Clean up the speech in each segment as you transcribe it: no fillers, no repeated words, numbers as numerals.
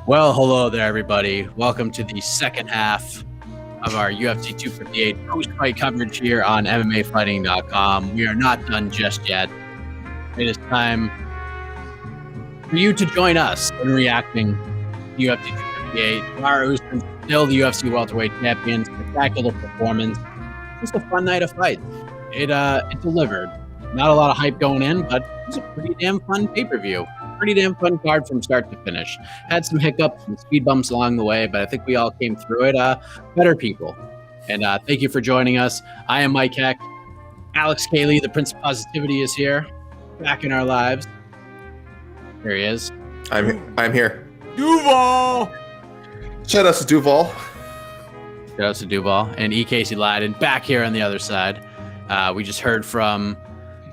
Well, hello there, everybody. Welcome to the second half of our UFC 258 post-fight coverage here on MMAfighting.com. We are not done just yet. It is time for you to join us in reacting to UFC 258. Kamaru Usman, still the UFC welterweight champion. Spectacular performance. Just a fun night of fights. It delivered. Not a lot of hype going in, but it was a pretty damn fun pay-per-view. Pretty damn fun card from start to finish. Had some hiccups, some speed bumps along the way, but I think we all came through it better people. And thank you for joining us. I am Mike Heck. Alex Cayley, the Prince of Positivity, is here, back in our lives. Here he is. I'm here. Duval! Shout out to Duval. Shout out to Duval. And E. Casey Leydon, back here on the other side. We just heard from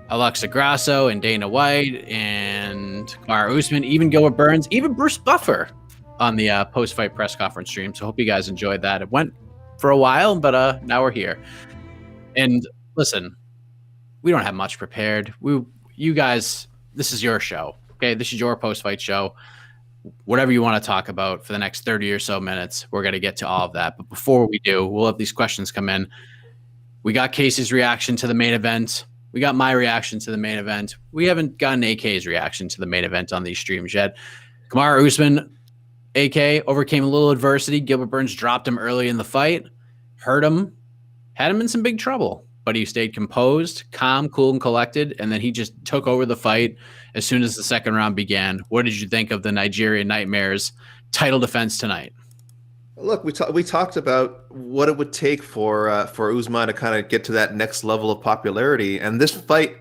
Alexa Grasso and Dana White and Kamaru Usman, even Gilbert Burns, even Bruce Buffer on the post-fight press conference stream. So hope you guys enjoyed that. It went for a while, but now we're here. And listen, we don't have much prepared. You guys, this is your show, okay? This is your post-fight show. Whatever you want to talk about for the next 30 or so minutes, we're going to get to all of that. But before we do, we'll have these questions come in. We got Casey's reaction to the main event. We got my reaction to the main event. We haven't gotten AK's reaction to the main event on these streams yet. Kamaru Usman, AK, overcame a little adversity. Gilbert Burns dropped him early in the fight, hurt him, had him in some big trouble. But he stayed composed, calm, cool, and collected, and then he just took over the fight as soon as the second round began. What did you think of the Nigerian Nightmares title defense tonight? Look, we talked about what it would take for Usman to kind of get to that next level of popularity, and this fight,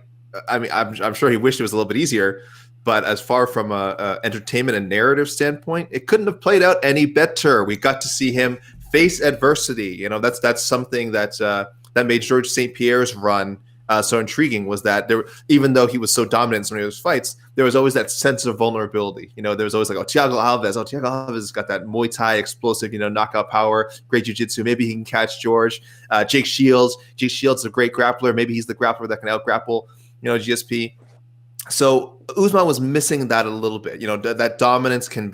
I mean, I'm sure he wished it was a little bit easier, but as far from a entertainment and narrative standpoint, it couldn't have played out any better. We got to see him face adversity. You know, that's something that made Georges St. Pierre's run so intriguing, was that there, even though he was so dominant in some of those fights, there was always that sense of vulnerability. You know, there was always like, Thiago Alves has got that Muay Thai explosive, knockout power, great jiu-jitsu. Maybe he can catch George. Jake Shields is a great grappler. Maybe he's the grappler that can out-grapple, GSP. So Usman was missing that a little bit. That dominance can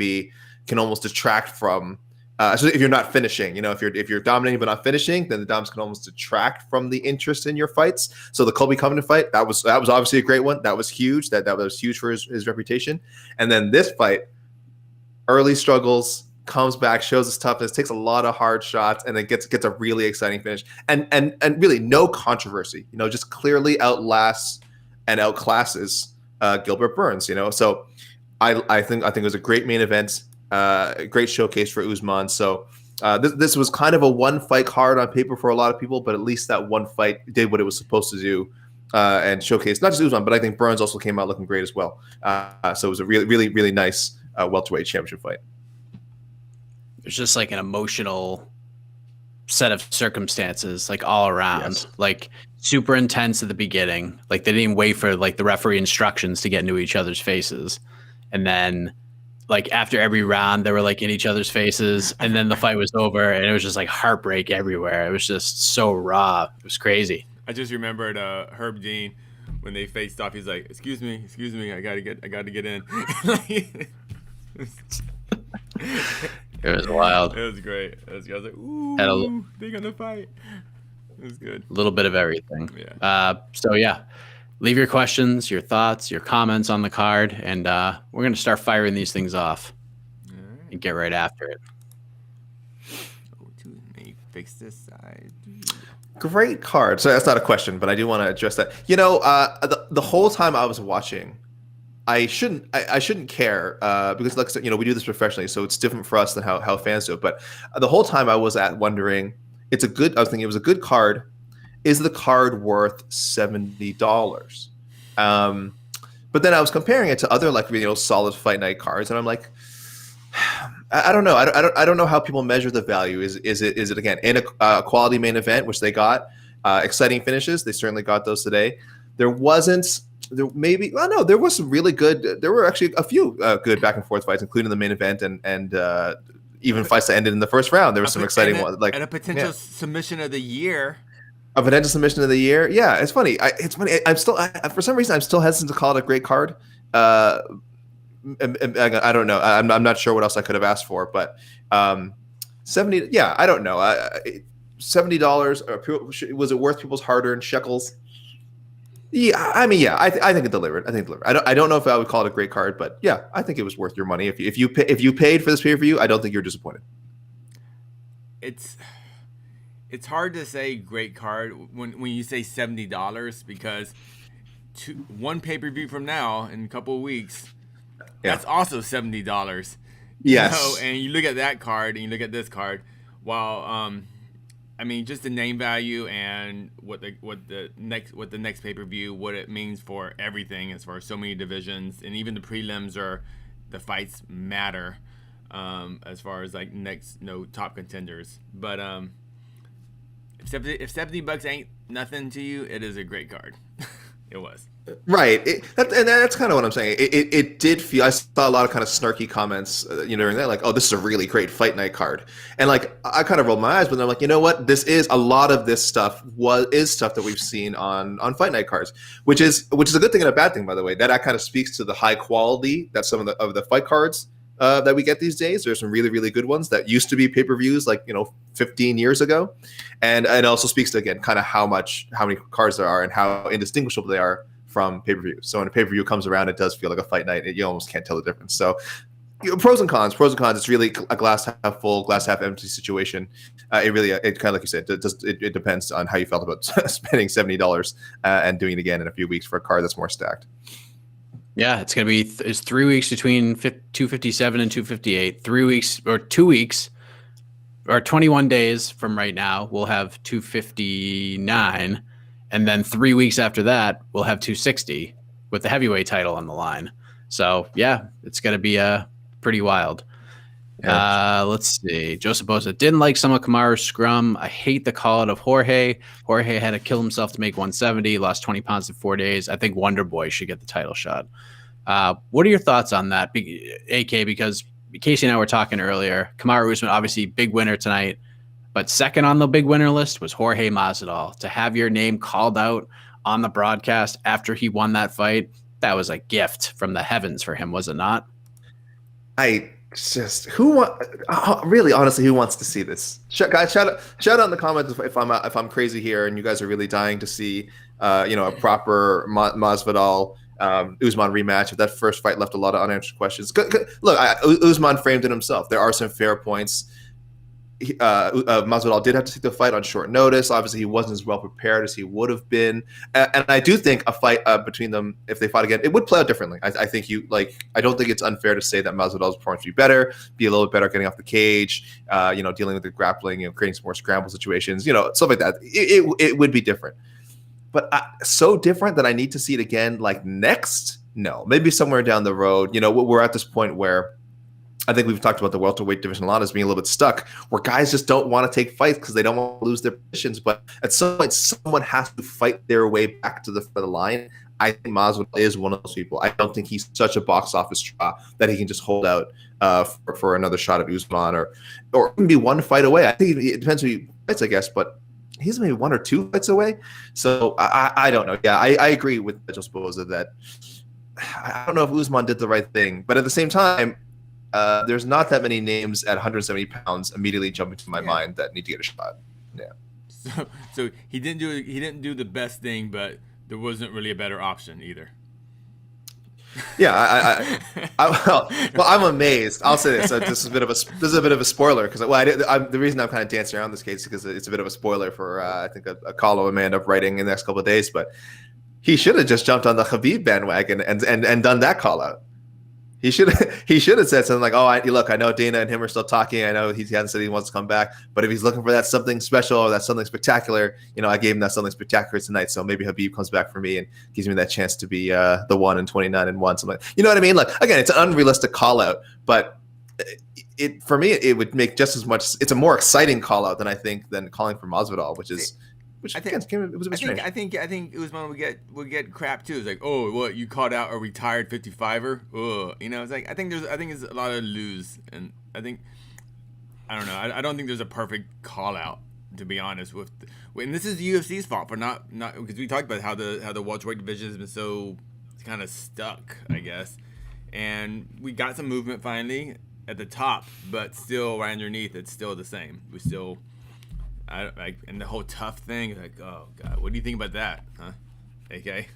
almost detract from. So if you're not finishing, if you're dominating but not finishing, then the doms can almost detract from the interest in your fights. So the Colby Covington fight, that was obviously a great one. That was huge. That was huge for his reputation. And then this fight, early struggles, comes back, shows his toughness, takes a lot of hard shots, and then gets a really exciting finish. And really no controversy. Just clearly outlasts and outclasses Gilbert Burns. So I think it was a great main event. A great showcase for Usman. So this was kind of a one-fight card on paper for a lot of people, but at least that one fight did what it was supposed to do and showcase not just Usman, but I think Burns also came out looking great as well. So it was a really, really, really nice welterweight championship fight. There's just like an emotional set of circumstances, like all around, Yes. like super intense at the beginning. Like they didn't even wait for like the referee instructions to get into each other's faces, and then like after every round, they were like in each other's faces, and then the fight was over, and it was just like heartbreak everywhere. It was just so raw. It was crazy. I just remembered Herb Dean when they faced off. He's like, "Excuse me, I gotta get in." It was wild. It was great. I was like, "Ooh, they're gonna fight." It was good. A little bit of everything. Yeah. So yeah. Leave your questions, your thoughts, your comments on the card, and we're going to start firing these things off and get right after it. Fix this side. Great card. So that's not a question, but I do want to address that. The whole time I was watching, I shouldn't care because, like I said, we do this professionally, so it's different for us than how fans do it. But the whole time I was wondering, I was thinking it was a good card. Is the card worth $70? But then I was comparing it to other solid fight night cards, and I'm like, I don't know. I don't know how people measure the value. Is it again in a quality main event, which they got, exciting finishes? They certainly got those today. There was some really good. There were actually a few good back and forth fights, including the main event and even fights that ended in the first round. There were some exciting ones, and a potential submission of the year. A potential submission of the year. Yeah, it's funny. I'm still for some reason I'm still hesitant to call it a great card. I don't know. I'm not sure what else I could have asked for, but 70. Yeah, I don't know. $70. Was it worth people's hard-earned shekels? Yeah, I mean, yeah, I think it delivered. I don't know if I would call it a great card, but yeah, I think it was worth your money. If you paid for this pay-per-view, I don't think you're disappointed. It's hard to say great card when you say $70 because one pay-per-view from now in a couple of weeks, that's also $70. Yes. And you look at that card and you look at this card, while I mean, just the name value and what the next pay-per-view, what it means for everything as far as so many divisions, and even the prelims or the fights matter as far as like top contenders. But if $70 ain't nothing to you, it is a great card. It was. Right, and that's kind of what I'm saying. It did feel. I saw a lot of kind of snarky comments, during that, like, "Oh, this is a really great fight night card," and like I kind of rolled my eyes, but I'm like, you know what? This is a lot of this stuff is stuff that we've seen on fight night cards, which is a good thing and a bad thing, by the way. That kind of speaks to the high quality that some of the fight cards that we get these days. There's some really, really good ones that used to be pay-per-views like 15 years ago, and it also speaks to, again, kind of how many cards there are and how indistinguishable they are from pay-per-view. So when a pay-per-view comes around, it does feel like a fight night. You almost can't tell the difference. So pros and cons. It's really a glass half full, glass half empty situation. It kind of, like you said, it depends on how you felt about spending $70 and doing it again in a few weeks for a card that's more stacked. Yeah, it's going to be it's 3 weeks between 257 and 258. 3 weeks or 2 weeks or 21 days from right now, we'll have 259. And then 3 weeks after that, we'll have 260 with the heavyweight title on the line. So, yeah, it's going to be pretty wild. Yeah. Let's see. Joseph Bosa didn't like some of Kamaru's scrum. I hate the call out of Jorge. Jorge had to kill himself to make 170, lost 20 pounds in 4 days. I think Wonder Boy should get the title shot. What are your thoughts on that, AK? Because Casey and I were talking earlier. Kamaru Usman, obviously, big winner tonight. But second on the big winner list was Jorge Masvidal. To have your name called out on the broadcast after he won that fight, that was a gift from the heavens for him, was it not? Really, honestly, who wants to see this? Guys, shout out in the comments if I'm crazy here and you guys are really dying to see a proper Masvidal Usman rematch. If that first fight left a lot of unanswered questions. Look, Usman framed it himself. There are some fair points. Masvidal did have to take the fight on short notice. Obviously, he wasn't as well prepared as he would have been, and I do think a fight between them, if they fought again, it would play out differently. I don't think it's unfair to say that Masvidal's performance would be better, be a little bit better getting off the cage, dealing with the grappling, creating some more scramble situations, stuff like that. It would be different, but so different that I need to see it again. Like next, no, maybe somewhere down the road. We're at this point where I think we've talked about the welterweight division a lot as being a little bit stuck, where guys just don't want to take fights because they don't want to lose their positions. But at some point, someone has to fight their way back to the front of the line. I think Masvidal is one of those people. I don't think he's such a box office draw that he can just hold out for another shot at Usman or even be one fight away. I think it depends who he fights, I guess, but he's maybe 1 or 2 fights away. So I don't know. Yeah, I agree with Joseph Boza that I don't know if Usman did the right thing, but at the same time, there's not that many names at 170 pounds immediately jumping to my mind that need to get a shot. Yeah. So he didn't do the best thing, but there wasn't really a better option either. Yeah, I'm amazed. I'll say this. This is a bit of a spoiler because the reason I'm kind of dancing around this case is because it's a bit of a spoiler for I think a column I may end up writing in the next couple of days. But he should have just jumped on the Khabib bandwagon and done that call out. He should have said something like, look, I know Dana and him are still talking. I know he hasn't said he wants to come back, but if he's looking for that something special or that something spectacular, I gave him that something spectacular tonight. So maybe Khabib comes back for me and gives me that chance to be the 1 and 29-1. Something like, you know what I mean? Like, again, it's an unrealistic call out, but for me, it would make just as much. It's a more exciting call out than calling for Masvidal, which I think it was a bit strange. I think Usman would get crap too. It's like, oh, what, you called out a retired 55er? Oh, it's like I think there's a lot of lose, and I don't know. I don't think there's a perfect call out, to be honest. And this is the UFC's fault for not because we talked about how the welterweight division has been so kind of stuck, I guess. and we got some movement finally at the top, but still right underneath, it's still the same. We still, and the whole tough thing, like, oh god, what do you think about that, huh? AK,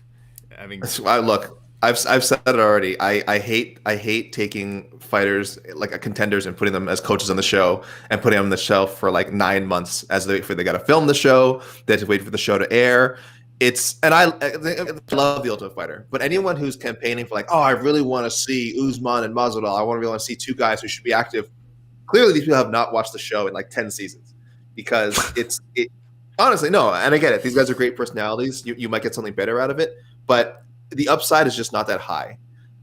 Look, I've said it already. I hate taking fighters like contenders and putting them as coaches on the show and putting them on the shelf for like 9 months as they got to film the show. They have to wait for the show to air. I love the Ultimate Fighter, but anyone who's campaigning for like, oh, I really want to see Usman and Masvidal. I really want to see two guys who should be active. Clearly, these people have not watched the show in like 10 seasons because it. Honestly, no, and I get it. These guys are great personalities. You might get something better out of it, but the upside is just not that high.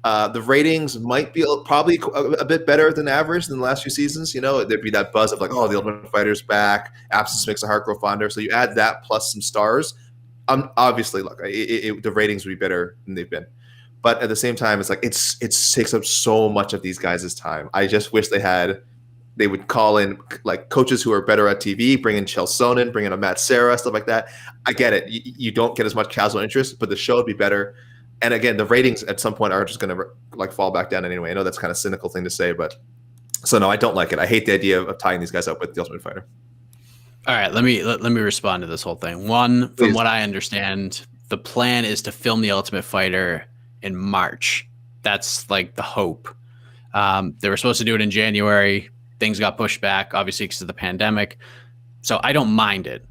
The ratings might be probably a bit better than average than the last few seasons. You know, there'd be that buzz of like, oh, the Ultimate Fighter's back. Absence makes the heart grow fonder. So you add that plus some stars. Obviously, look, the ratings would be better than they've been, but at the same time, it's like it takes up so much of these guys' time. I just wish they would call in like coaches who are better at TV, bring in Chael Sonnen, bring in a Matt Serra, stuff like that. I get it. You don't get as much casual interest, but the show would be better. And again, the ratings at some point are just going to like fall back down anyway. I know that's kind of cynical thing to say, but so no, I don't like it. I hate the idea of tying these guys up with the Ultimate Fighter. All right, let me respond to this whole thing. One, from Please. what I understand, the plan is to film the Ultimate Fighter in March. That's like the hope. They were supposed to do it in January. Things got pushed back, obviously, because of the pandemic. So I don't mind it.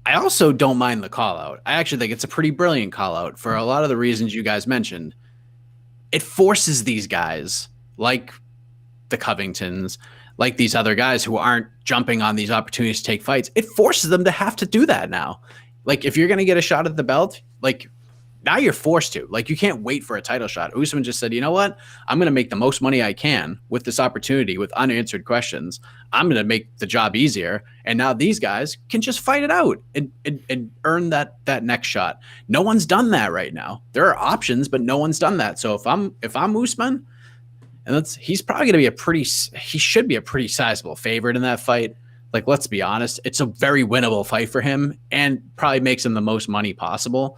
I also don't mind the call out. I actually think it's a pretty brilliant call out for a lot of the reasons you guys mentioned. It forces these guys, like the Covingtons, like these other guys who aren't jumping on these opportunities to take fights. It forces them to have to do that now. Like, if you're going to get a shot at the belt, like, now you're forced to. Like, you can't wait for a title shot. Usman just said, you know what? I'm going to make the most money I can with this opportunity with unanswered questions. I'm going to make the job easier. And now these guys can just fight it out and earn that next shot. No one's done that right now. There are options, but no one's done that. So if I'm Usman, and he's probably going to be he should be a pretty sizable favorite in that fight. Like, let's be honest. It's a very winnable fight for him and probably makes him the most money possible.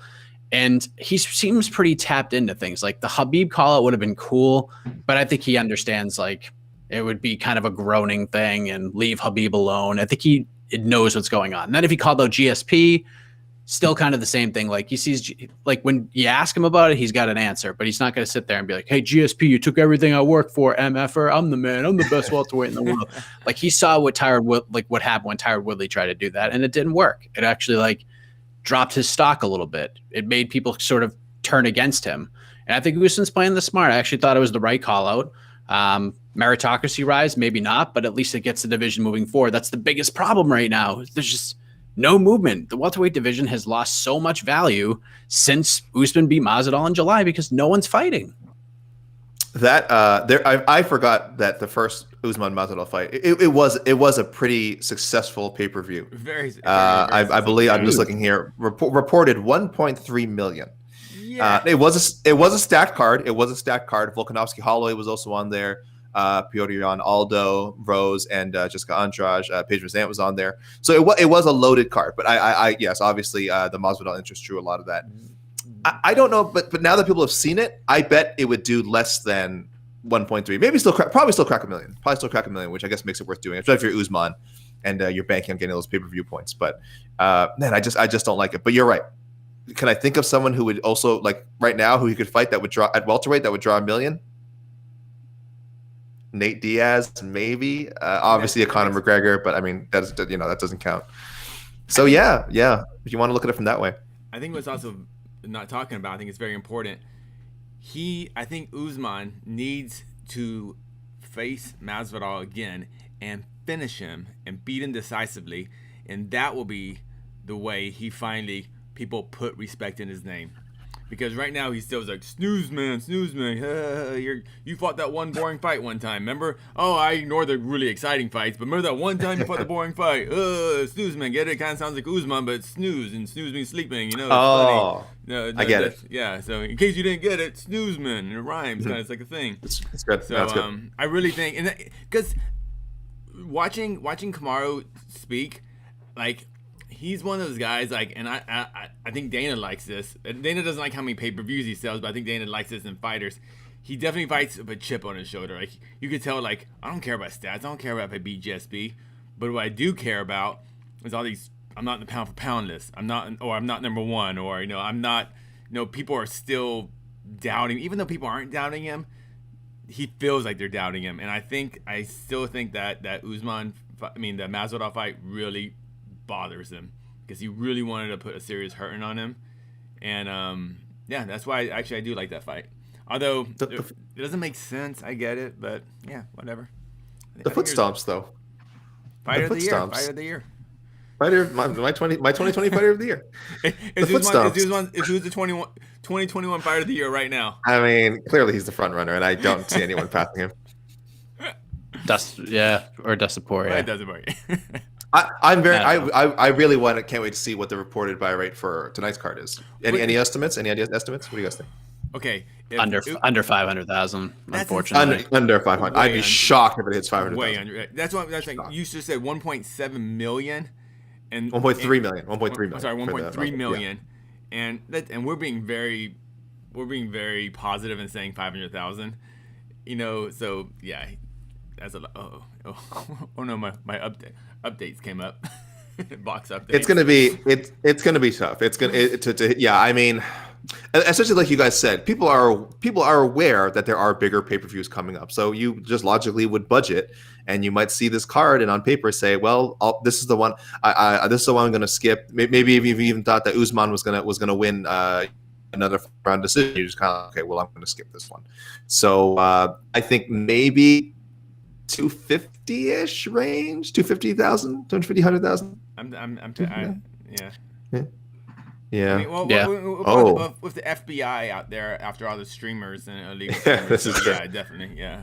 And he seems pretty tapped into things. Like the Khabib call out would have been cool, but I think he understands like it would be kind of a groaning thing and leave Khabib alone. I think he knows what's going on. And then if he called out GSP, still kind of the same thing. Like he sees, like when you ask him about it, he's got an answer, but he's not going to sit there and be like, hey, GSP, you took everything I worked for, MFer. I'm the man. I'm the best welterweight in the world. Like he saw what happened when Tyron Woodley tried to do that, and it didn't work. It actually like dropped his stock a little bit. It made people sort of turn against him. And I think Usman's playing the smart. I actually thought it was the right call out. Meritocracy rise, maybe not, but at least it gets the division moving forward. That's the biggest problem right now. There's just no movement. The welterweight division has lost so much value since Usman beat Masvidal in July because no one's fighting. I forgot that the first Usman Masvidal fight it was a pretty successful pay-per-view. Very I believe I'm just looking here. Reported 1.3 million. Yeah. It was a stacked card. It was a stacked card. Volkanovski Holloway was also on there. Piotr Jan Aldo, Rose, and Jessica Andrade. Paige VanZant was on there. So it was a loaded card. But I yes, obviously the Masvidal interest drew a lot of that. I don't know, but now that people have seen it, I bet it would do less than 1.3. Maybe probably still crack a million. Probably still crack a million, which I guess makes it worth doing, especially if you're Usman and you're banking on getting those pay-per-view points. But man, I just don't like it. But you're right. Can I think of someone who would also like right now who he could fight that would draw at welterweight that would draw a million? Nate Diaz, maybe. Obviously a Conor McGregor, but I mean that doesn't count. So yeah. If you want to look at it from that way, I think what's also not talking about, I think it's very important. I think Usman needs to face Masvidal again and finish him and beat him decisively, and that will be the way people put respect in his name. Because right now he still is like, snooze man. You fought that one boring fight one time, remember? Oh, I ignore the really exciting fights, but remember that one time you fought the boring fight? Snooze man, get it? It kind of sounds like Usman, but snooze, and snooze means sleeping, you know? It's funny. No, I get it. Yeah, so in case you didn't get it, snooze man, and it rhymes, kind of, it's like a thing. It's good. So That's good. I really think, and because watching Kamaru speak, like, he's one of those guys, like, and I think Dana likes this. Dana doesn't like how many pay-per-views he sells, but I think Dana likes this in fighters. he definitely fights with a chip on his shoulder. Like you could tell, like I don't care about stats. I don't care about if I beat GSP, but what I do care about is all these. I'm not in the pound for pound list. I'm not number one, or I'm not. People are still doubting, even though people aren't doubting him. He feels like they're doubting him, and I still think that the Masvidal fight really bothers him because he really wanted to put a serious hurting on him, and that's why I do like that fight. Although it doesn't make sense, I get it, but yeah, whatever. The foot stomps, though. Fighter of the year. Fighter of the year. Fighter, my 2020 fighter of the year. Is who's the 2021 fighter of the year right now? I mean, clearly he's the front runner, and I don't see anyone passing him. Dustin Poirier. Right, Dustin Poirier. I really can't wait to see what the reported buy rate for tonight's card is. Any estimates? Any estimates? What do you guys think? Okay, under 500,000. Unfortunately, under 500. I'd be shocked if it hits 500,000. Way under. That's what I'm saying. You just said 1.7 million. And 1.3 million. 1.3 million. Sorry, 1.3 million. Yeah. And we're being very positive and saying 500,000. So yeah, that's a lot. Oh no, my updates came up. Box updates. It's gonna be tough. I mean, essentially, like you guys said, people are aware that there are bigger pay-per-views coming up. So you just logically would budget, and you might see this card and on paper say, well, this is the one. This is the one I'm going to skip. Maybe if you even thought that Usman was gonna win another round decision, you just kind of okay, well, I'm going to skip this one. So I think maybe 250-ish range, 250,000, 250,000. Yeah. I mean, with the FBI out there after all the streamers and illegal streamers, this is true. Yeah, definitely. Yeah.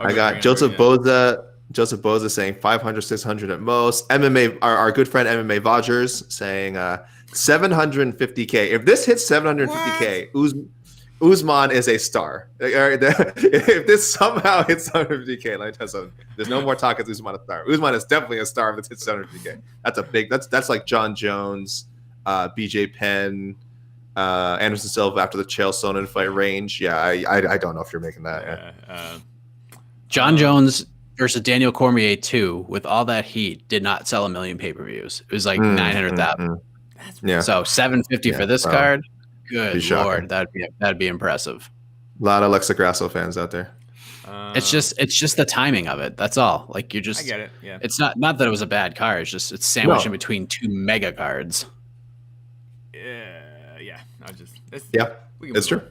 I got Joseph Boza. Joseph Boza saying 500, 600 at most. MMA, our good friend MMA Vogers saying 750K. If this hits 750K, Usman is a star. If this somehow hits 750K, let me tell you something. There's no more talk as Usman a star. Usman is definitely a star if it hits 750K. That's like John Jones, BJ Penn, Anderson Silva after the Chael Sonnen fight range. Yeah, I don't know if you're making that. John Jones versus Daniel Cormier 2 with all that heat did not sell 1 million pay-per-views. It was like 900,000. Yeah. So 750 for this card. Good Lord, that'd be impressive. A lot of Alexa Grasso fans out there. It's just the timing of it. That's all. Like I get it. Yeah. It's not that it was a bad card. It's sandwiched in between two mega cards. Yeah. It's true.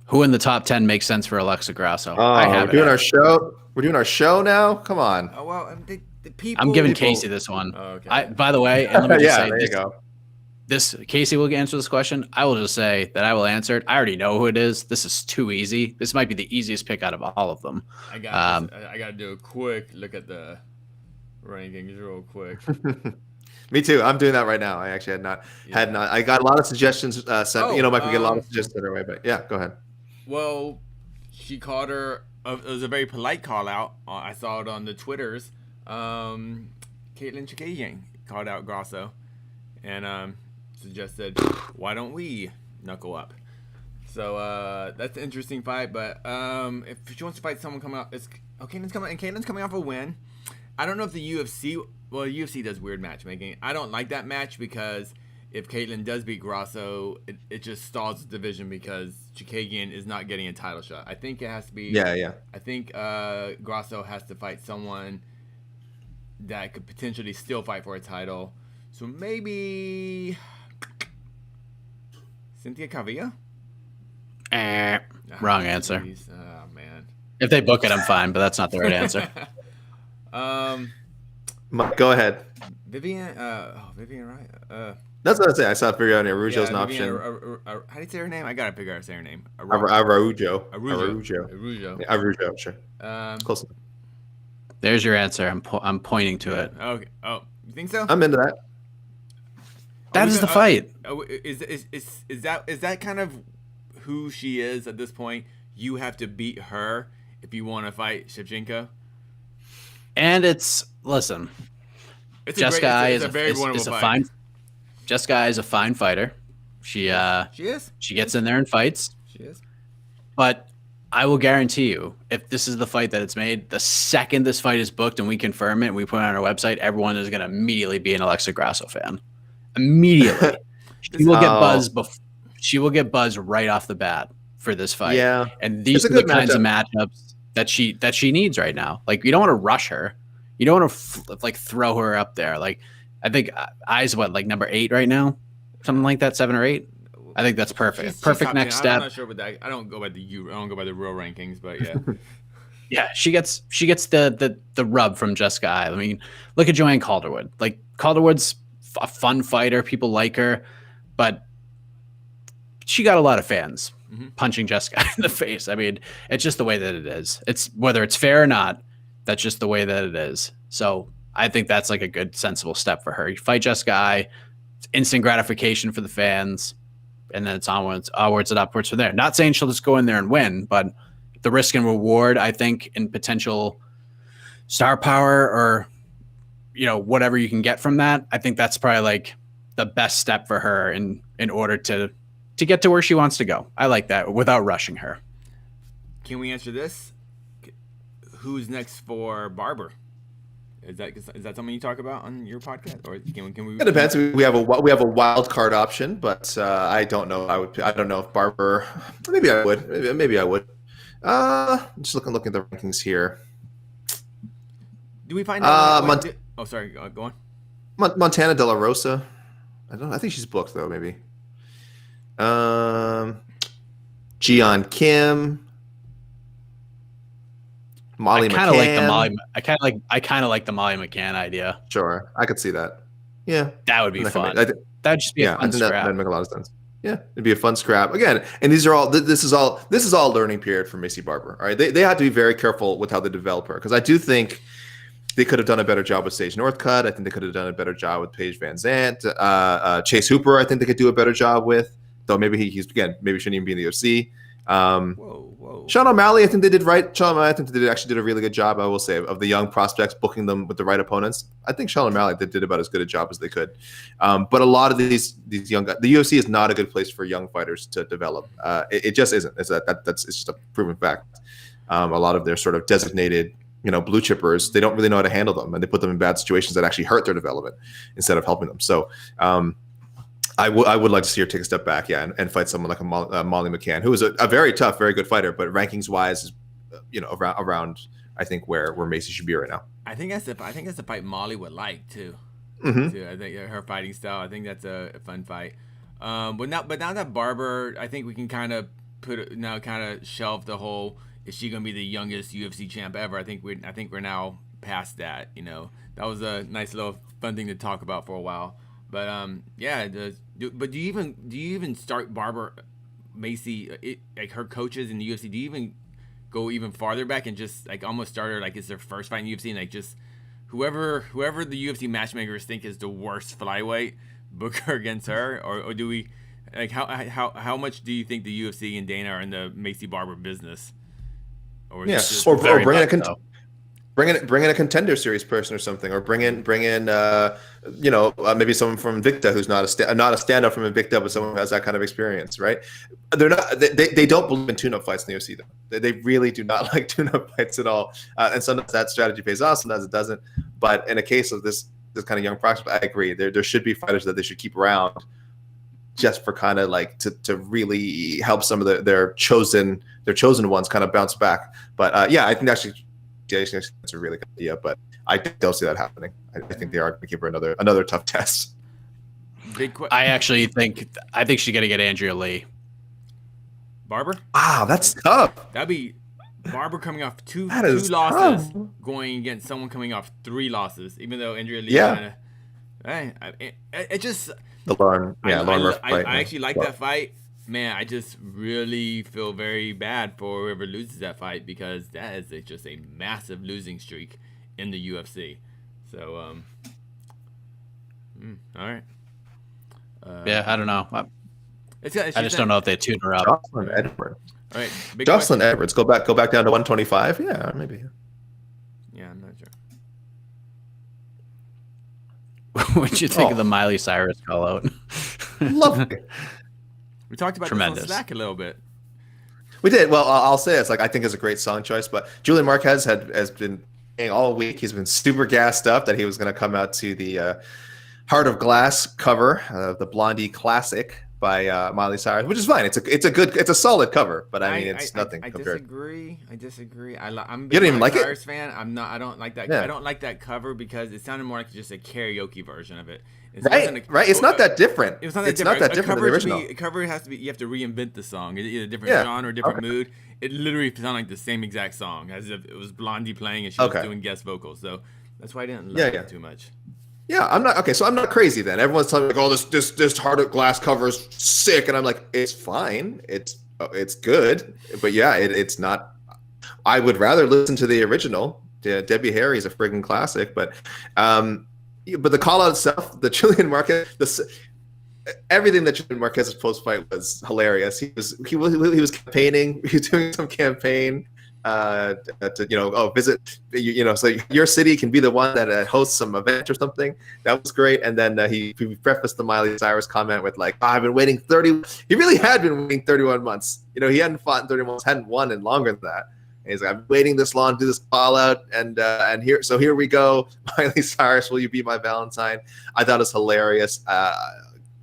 Who in the top 10 makes sense for Alexa Grasso? We're doing our show. We're doing our show now. Come on. Oh well, the people. I'm giving Casey this one. Oh, okay. By the way, and let me just say there you go. This Casey will answer this question. I will just say that I will answer it. I already know who it is. This is too easy. This might be the easiest pick out of all of them. I got to do a quick look at the rankings real quick. Me too. I'm doing that right now. I actually had not. I got a lot of suggestions sent. Mike, we get a lot of suggestions that way, but yeah, go ahead. Well, she called her. It was a very polite call out. I saw it on the Twitters. Caitlin Chikagian called out Grasso, and suggested, "Why don't we knuckle up?" So that's an interesting fight. But if she wants to fight someone coming up, Caitlin's coming off a win. I don't know if the UFC. Well, UFC does weird matchmaking. I don't like that match because if Caitlin does beat Grasso, it just stalls the division because Chikagian is not getting a title shot. I think it has to be. Yeah. I think Grasso has to fight someone that could potentially still fight for a title. So maybe Cynthia Calvillo? Wrong answer. Geez. Oh, man. If they book it, I'm fine, but that's not the right answer. Go ahead. Vivian Wright. That's what I say. I saw Vivian Araujo's an option. How do you say her name? I gotta figure out her name. Araujo. Araujo. Yeah, Araujo, sure. Close enough. There's your answer. I'm pointing to it. Okay. Oh, you think so? I'm into that. That is the fight. Is that kind of who she is at this point? You have to beat her if you want to fight Shevchenko. And Jessica is a fine fighter. She is. she gets in there and fights. She is. But I will guarantee you, if this is the fight that it's made, the second this fight is booked and we confirm it and we put it on our website, everyone is going to immediately be an Alexa Grasso fan. Immediately. She will get buzz she will get buzz right off the bat for this fight. Yeah. And these are the kinds of matchups that she needs right now. Like, you don't want to rush her. You don't want to throw her up there. Like, I think I's like number 8 right now, something like that, 7 or 8. I think that's perfect. Perfect next step. I'm not sure with that. I don't go by the real rankings, but yeah. Yeah, she gets the rub from Jessica I. I mean, look at Joanne Calderwood. Like, Calderwood's a fun fighter. People like her, but she got a lot of fans punching Jessica in the face. I mean, it's just the way that it is. It's whether it's fair or not, that's just the way that it is. So I think that's like a good, sensible step for her. You fight Jessica I, it's instant gratification for the fans, and then it's onwards and upwards from there. Not saying she'll just go in there and win, but the risk and reward, I think, in potential star power or, whatever you can get from that, I think that's probably like the best step for her in order to get to where she wants to go. I like that without rushing her. Can we answer this? Who's next for Barber? Is that something you talk about on your podcast, or can we? It depends. We have a wild card option, but I don't know. I don't know if Barber. Maybe I would. Maybe I would. Just looking at the rankings here. Do we find out? Sorry. Go on. Montana De La Rosa. I think she's booked though. Maybe. Jian Kim. Molly McCann. I kind of like the Molly McCann idea. Sure, I could see that. Yeah, that would be fun. That'd just be a fun scrap. That'd make a lot of sense. Yeah, it'd be a fun scrap again. And these are all. This is all learning period for Maycee Barber. All right, they have to be very careful with how they develop her, because I do think they could have done a better job with Sage Northcutt. I think they could have done a better job with Paige Van Zandt. Chase Hooper, I think they could do a better job with. Though maybe maybe shouldn't even be in the UFC. Whoa. Sean O'Malley, I think they did right. I think they actually did a really good job, I will say, of the young prospects, booking them with the right opponents. I think Sean O'Malley did about as good a job as they could. But a lot of these young guys, the UFC is not a good place for young fighters to develop. It just isn't. It's just a proven fact. A lot of their sort of designated, blue chippers, they don't really know how to handle them, and they put them in bad situations that actually hurt their development instead of helping them. So, I would like to see her take a step back, and fight someone like a Molly McCann, who is a very tough, very good fighter, but rankings wise is, around I think where Maycee should be right now. I think that's the fight Molly would like too. Mm-hmm. I think her fighting style. I think that's a fun fight. But now that Barber, I think we can kind of shelve the whole. Is she going to be the youngest UFC champ ever? I think we're now past that. That was a nice little fun thing to talk about for a while. But but do you even start Barber, Maycee, like her coaches in the UFC? Do you even go even farther back and just like almost start her like it's their first fight in the UFC, and like just whoever the UFC matchmakers think is the worst flyweight, book her against her, or do we like how much do you think the UFC and Dana are in the Maycee Barber business? Or bring in a contender series person or something, or bring in maybe someone from Invicta who's not a standout from Invicta, but someone who has that kind of experience, right? They don't believe in tune-up fights in the UFC though. They really do not like tune-up fights at all, and sometimes that strategy pays off, sometimes it doesn't. But in a case of this kind of young prospect, I agree. There should be fighters that they should keep around, just for kind of like to really help some of their chosen ones kind of bounce back. But I think actually. It's a really good idea, but I don't see that happening. I think they are going to give her another tough test. I think she's going to get Andrea Lee. Barber? Wow, that's tough. That'd be Barber coming off two losses, tough. Going against someone coming off 3 losses, even though Andrea Lee it just the Lauren Murphy fight. I actually like that fight. Man, I just really feel very bad for whoever loses that fight, because that is just a massive losing streak in the UFC. So, all right. I don't know. I just don't know if they tune her up. Jocelyn Edwards. All right, Jocelyn Edwards. Go back down to 125. Yeah, maybe. Yeah, I'm not sure. What'd you think of the Miley Cyrus callout? Lovely. We talked about Tremendous. this on Slack a little bit. We did. Well, I'll say it's like I think it's a great song choice, but Julian Marquez has been all week. He's been super gassed up that he was going to come out to the Heart of Glass cover, the Blondie Classic by Miley Cyrus, which is fine. It's a solid cover, but I mean it's nothing compared. I disagree. I'm a You big don't even like Cyrus it? fan. I don't like that. Yeah. I don't like that cover because it sounded more like just a karaoke version of it. Right. It's not that different. It's not that different. Not that different than the original. A cover has to be. You have to reinvent the song. It's either a different genre, different mood. It literally sounded like the same exact song as if it was Blondie playing and she was doing guest vocals. So that's why I didn't like it too much. Yeah, I'm not okay. So I'm not crazy then. Everyone's telling me like, "Oh, this Heart of Glass cover is sick," and I'm like, "It's fine. It's good." But yeah, it's not. I would rather listen to the original. Debbie Harry is a friggin' classic, but the call out itself, the Julian Marquez, everything that Julian Marquez's post fight was hilarious. He was campaigning. He was doing some campaign to visit so your city can be the one that hosts some event or something. That was great. And then he prefaced the Miley Cyrus comment with like, I've been waiting 30. He really had been waiting 31 months. He hadn't fought in 31 months, hadn't won in longer than that. And he's like, I've been waiting this long to do this call out, and here we go. Miley Cyrus, will you be my Valentine? I thought it was hilarious.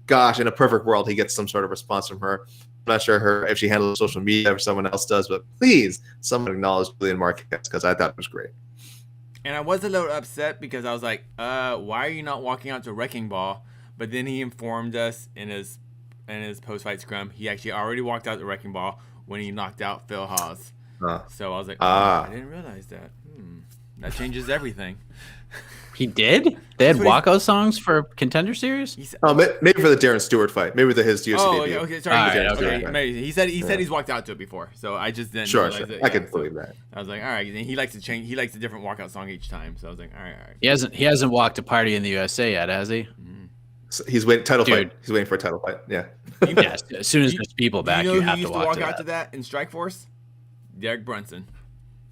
Gosh, in a perfect world, he gets some sort of response from her. I'm not sure if she handles social media or someone else does, but please, someone acknowledge Julian Marquez because I thought it was great. And I was a little upset because I was like, why are you not walking out to Wrecking Ball? But then he informed us in his post-fight scrum, he actually already walked out to Wrecking Ball when he knocked out Phil Haas. So I was like, I didn't realize that. That changes everything. He did? They had walkout songs for Contender Series? Maybe for the Darren Stewart fight. Maybe his UFC debut. Okay, sorry. Okay. He said he's walked out to it before, so I just didn't realize it. I can believe that. I was like, all right. And he likes to change. He likes a different walkout song each time. So I was like, all right. He hasn't walked a party in the USA yet, has he? So he's waiting fight. He's waiting for a title fight. Yeah. Yeah. As soon as there's people back, you have to walk out to that in Strikeforce. Derek Brunson.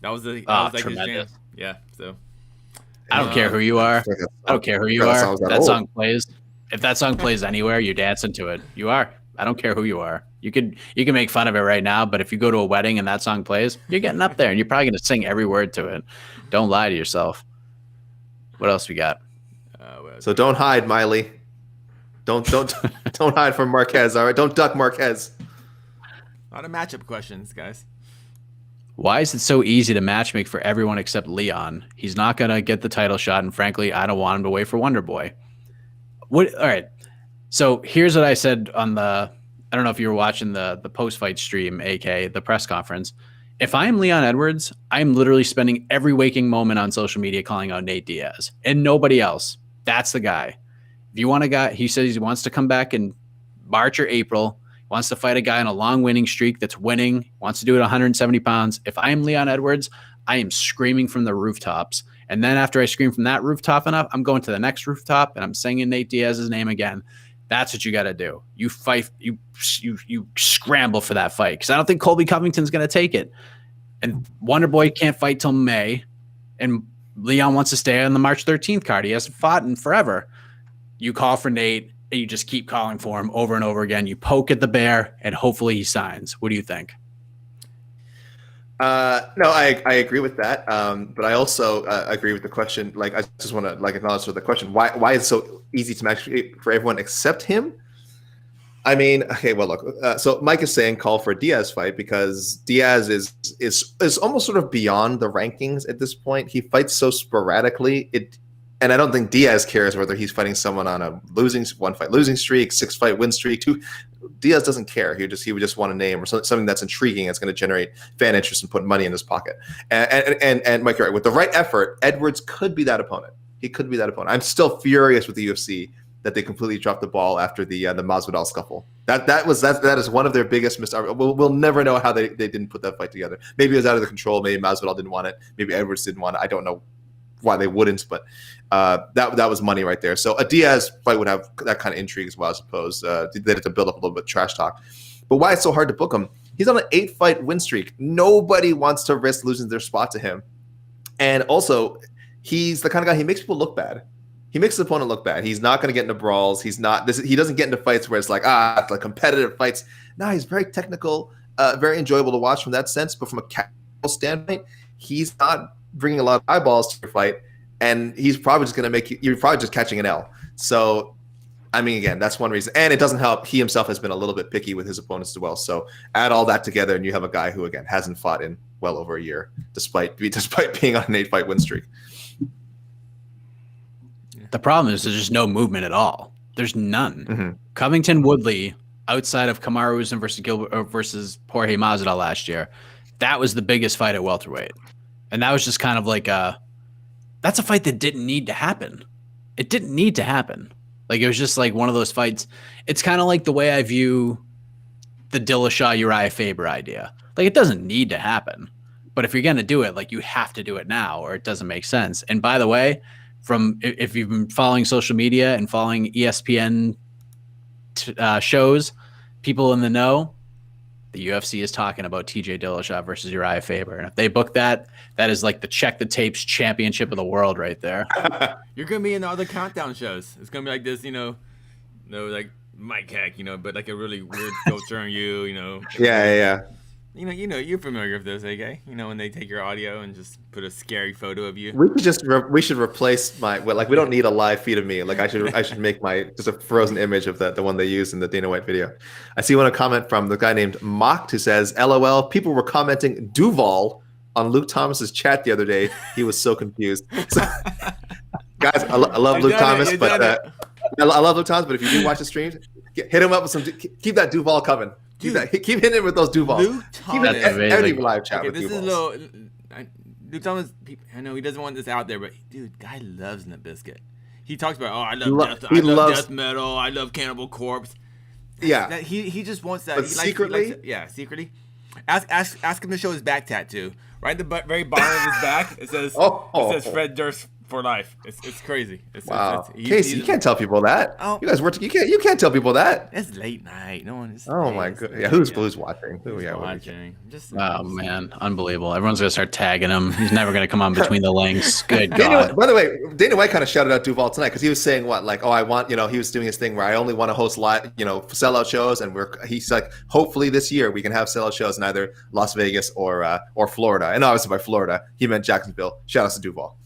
That was his jam. Yeah. So. I don't care who you are. I don't care who you are. That song plays. If that song plays anywhere, you're dancing to it. You are. I don't care who you are. You can make fun of it right now, but if you go to a wedding and that song plays, you're getting up there and you're probably going to sing every word to it. Don't lie to yourself. What else we got? So don't hide, Miley. Don't hide from Marquez. All right, don't duck Marquez. A lot of matchup questions, guys. Why is it so easy to matchmake for everyone except Leon? He's not going to get the title shot, and frankly, I don't want him to wait for Wonder Boy. All right. So here's what I said on I don't know if you were watching the post-fight stream, AK, the press conference. If I am Leon Edwards, I'm literally spending every waking moment on social media calling out Nate Diaz and nobody else. That's the guy. If you want a guy, he says he wants to come back in March or April, wants to fight a guy on a long winning streak that's winning, wants to do it 170 pounds. If I am Leon Edwards, I am screaming from the rooftops. And then after I scream from that rooftop enough, I'm going to the next rooftop and I'm singing Nate Diaz's name again. That's what you got to do. You fight, you scramble for that fight. Because I don't think Colby Covington's going to take it. And Wonder Boy can't fight till May. And Leon wants to stay on the March 13th card. He hasn't fought in forever. You call for Nate. And you just keep calling for him over and over again. You poke at the bear, and hopefully he signs. What do you think? No, I agree with that. But I also agree with the question. Like, I just want to acknowledge the question. Why is it so easy to match for everyone except him? I mean, okay, well, look. So Mike is saying call for a Diaz fight because Diaz is almost sort of beyond the rankings at this point. He fights so sporadically. And I don't think Diaz cares whether he's fighting someone on a one fight losing streak, 6-fight win streak. Diaz doesn't care. He would just want a name or something that's intriguing. That's going to generate fan interest and put money in his pocket. And Mike, you're right. With the right effort, Edwards could be that opponent. He could be that opponent. I'm still furious with the UFC that they completely dropped the ball after the Masvidal scuffle. That is one of their biggest missed. We'll never know how they didn't put that fight together. Maybe it was out of the control. Maybe Masvidal didn't want it. Maybe Edwards didn't want it. I don't know why they wouldn't, but that was money right there. So a Diaz fight would have that kind of intrigue as well, I suppose. They had to build up a little bit of trash talk. But why it's so hard to book him? He's on an 8-fight win streak. Nobody wants to risk losing their spot to him. And also, he's the kind of guy, he makes people look bad. he makes his opponent look bad. He's not going to get into brawls. He doesn't get into fights where it's like it's like competitive fights. No, he's very technical, very enjoyable to watch from that sense. But from a casual standpoint, he's not bringing a lot of eyeballs to your fight, and he's probably just going to you're probably just catching an L. So, I mean, again, that's one reason. And it doesn't help. He himself has been a little bit picky with his opponents as well. So add all that together, and you have a guy who, again, hasn't fought in well over a year, despite being on an 8-fight win streak. The problem is there's just no movement at all. There's none. Mm-hmm. Covington Woodley, outside of Kamaru Usman versus Jorge Masvidal last year, that was the biggest fight at welterweight. And that was just kind of like that's a fight that didn't need to happen. It didn't need to happen. Like, it was just like one of those fights. It's kind of like the way I view the Dillashaw-Uriah Faber idea. Like, it doesn't need to happen. But if you're going to do it, like, you have to do it now or it doesn't make sense. And by the way, if you've been following social media and following ESPN shows, people in the know, the UFC is talking about TJ Dillashaw versus Uriah Faber. And if they book that, that is like the check the tapes championship of the world right there. You're going to be in all the countdown shows. It's going to be like this, like Mike Heck, but like a really weird filter on you, Yeah. You're familiar with this, AK? When they take your audio and just put a scary photo of you. We should replace we don't need a live feed of me. Like, I should make just a frozen image of the one they used in the Dana White video. I see one comment from the guy named Mocked who says, "LOL, people were commenting Duval on Luke Thomas's chat the other day. He was so confused." So, guys, I love Luke Thomas, but I love Luke Thomas. But if you do watch the streams, hit him up with some. Keep that Duval coming. Keep hitting it with those Duval. Luke Thomas. Every live chat with this Duval. is Luke Thomas. I know he doesn't want this out there, but dude, guy loves Nabiscuit. He talks about, I love death metal. I love Cannibal Corpse. Yeah, he just wants that. But he secretly, secretly. Ask him to show his back tattoo. Right at the very bottom of his back, it says it says Fred Durst for life. It's crazy. Wow, Casey, you can't tell people that. Oh, you guys work. You can't tell people that. It's late night. No one is. Oh my god. Yeah, who's watching? Who's watching? Oh man, unbelievable! Everyone's gonna start tagging him. He's never gonna come on between the links. Good God. By the way, Dana White kind of shouted out Duval tonight because he was saying I want, he was doing his thing where I only want to host live, sellout shows, and he's like, hopefully this year we can have sellout shows in either Las Vegas or Florida, and obviously by Florida he meant Jacksonville. Shout out to Duval.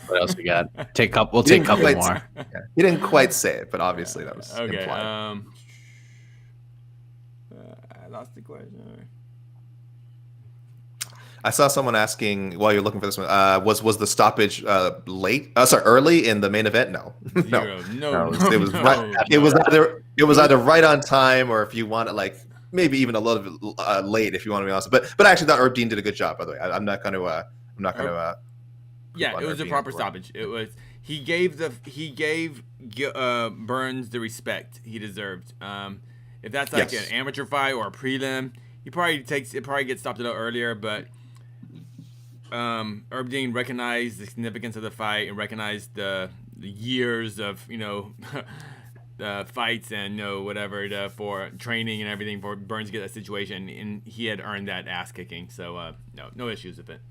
What else we got? We'll take a couple more. Yeah. He didn't quite say it, but obviously that was okay. implied. I lost the question. I saw someone asking while you're looking for this one. Was the stoppage early in the main event? No. It was either right on time, or if you want it, maybe even a little bit late, if you want to be honest. But I actually thought Herb Dean did a good job. By the way, I'm not going to. Yeah, it was a proper stoppage. It was he gave Burns the respect he deserved. If that's like an amateur fight or a prelim, it probably gets stopped a little earlier. But Herb Dean recognized the significance of the fight and recognized the years of fights and whatever for training and everything for Burns to get that situation, and he had earned that ass kicking. So no issues with it.